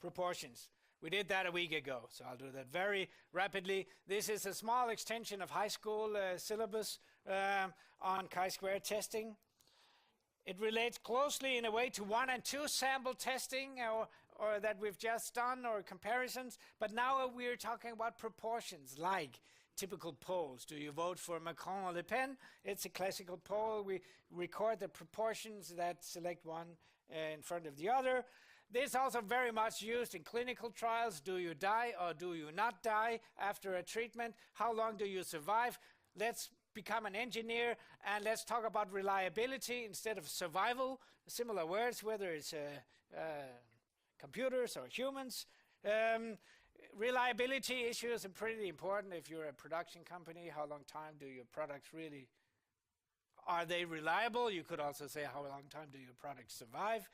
proportions. We did that a week ago, so I'll do that very rapidly. This is a small extension of high school syllabus on chi-square testing. It relates closely in a way to 1 and 2 sample testing or that we've just done, or comparisons, but now we're talking about proportions, like typical polls. Do you vote for Macron or Le Pen? It's a classical poll. We record the proportions that select one in front of the other. This is also very much used in clinical trials. Do you die or do you not die after a treatment? How long do you survive? Let's become an engineer and let's talk about reliability instead of survival. Similar words, whether it's computers or humans. Reliability issues are pretty important if you're a production company. How long time do your products really, are they reliable? You could also say how long time do your products survive?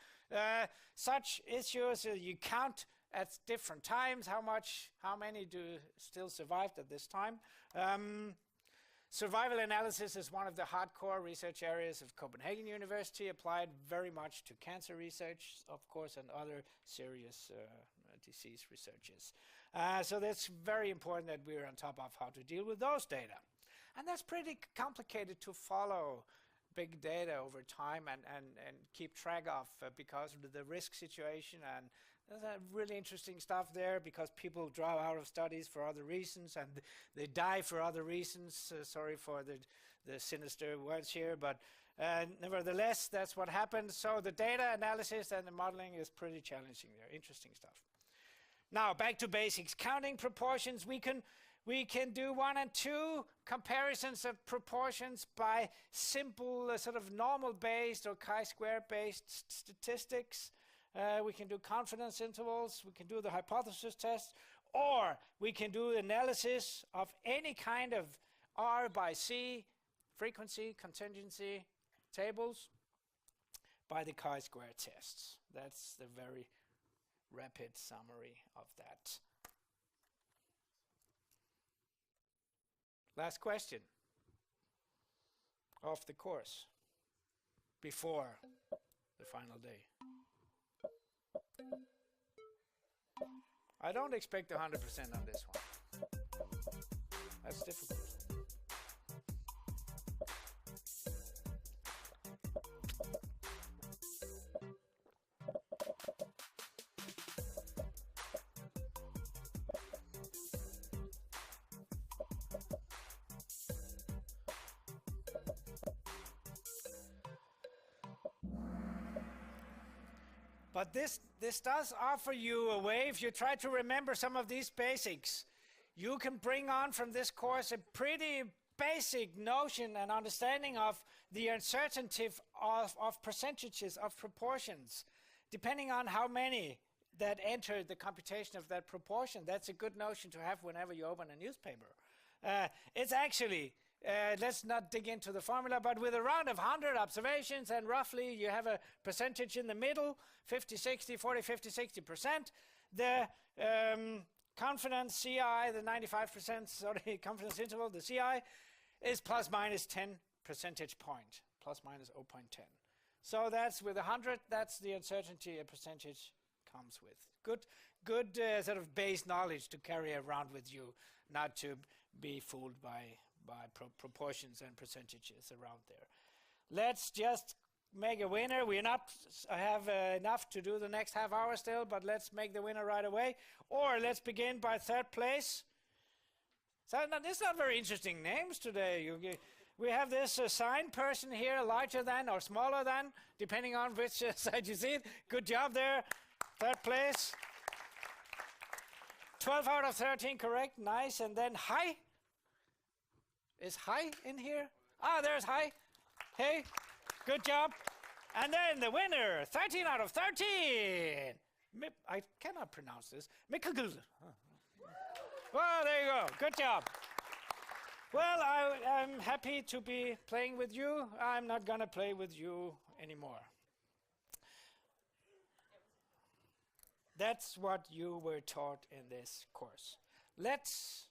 Such issues, you count at different times how many do still survived at this time. Survival analysis is one of the hardcore research areas of Copenhagen University, applied very much to cancer research, of course, and other serious disease researches. So that's very important that we're on top of how to deal with those data. And that's pretty complicated to follow big data over time and keep track of because of the risk situation. And there's really interesting stuff there because people drop out of studies for other reasons and they die for other reasons. Sorry for the sinister words here, but nevertheless, that's what happens. So the data analysis and the modeling is pretty challenging there. Interesting stuff. Now, back to basics. Counting proportions, we can do 1 and 2 comparisons of proportions by simple sort of normal-based or chi-square-based statistics. We can do confidence intervals. We can do the hypothesis test. Or we can do analysis of any kind of R by C, frequency, contingency tables by the chi-square tests. That's the very rapid summary of that. Last question of the course before the final day. I don't expect 100% on this one. That's difficult. But this does offer you a way, if you try to remember some of these basics, you can bring on from this course a pretty basic notion and understanding of the uncertainty of percentages, of proportions, depending on how many that enter the computation of that proportion. That's a good notion to have whenever you open a newspaper. It's actually... let's not dig into the formula, but with around 100 observations and roughly you have a percentage in the middle, 50, 60, 40, 50, 60%. The confidence CI, the 95% confidence interval, the CI, is plus minus 10 percentage point, plus minus 0.10. So that's with 100, that's the uncertainty a percentage comes with. Good sort of base knowledge to carry around with you, not to be fooled by proportions and percentages around there. Let's just make a winner. We have enough to do the next half hour still, but let's make the winner right away. Or let's begin by third place. So it's not very interesting names today. We have this sign person here, larger than or smaller than, depending on which side you see it. Good job there. Third place. 12 out of 13 correct. Nice. And then Hai. Is Hai in here? Ah, there's Hai. Hey, good job. And then the winner, 13 out of 13. I cannot pronounce this. Mikkel. Well, there you go. Good job. Well, I'm happy to be playing with you. I'm not going to play with you anymore. That's what you were taught in this course. Let's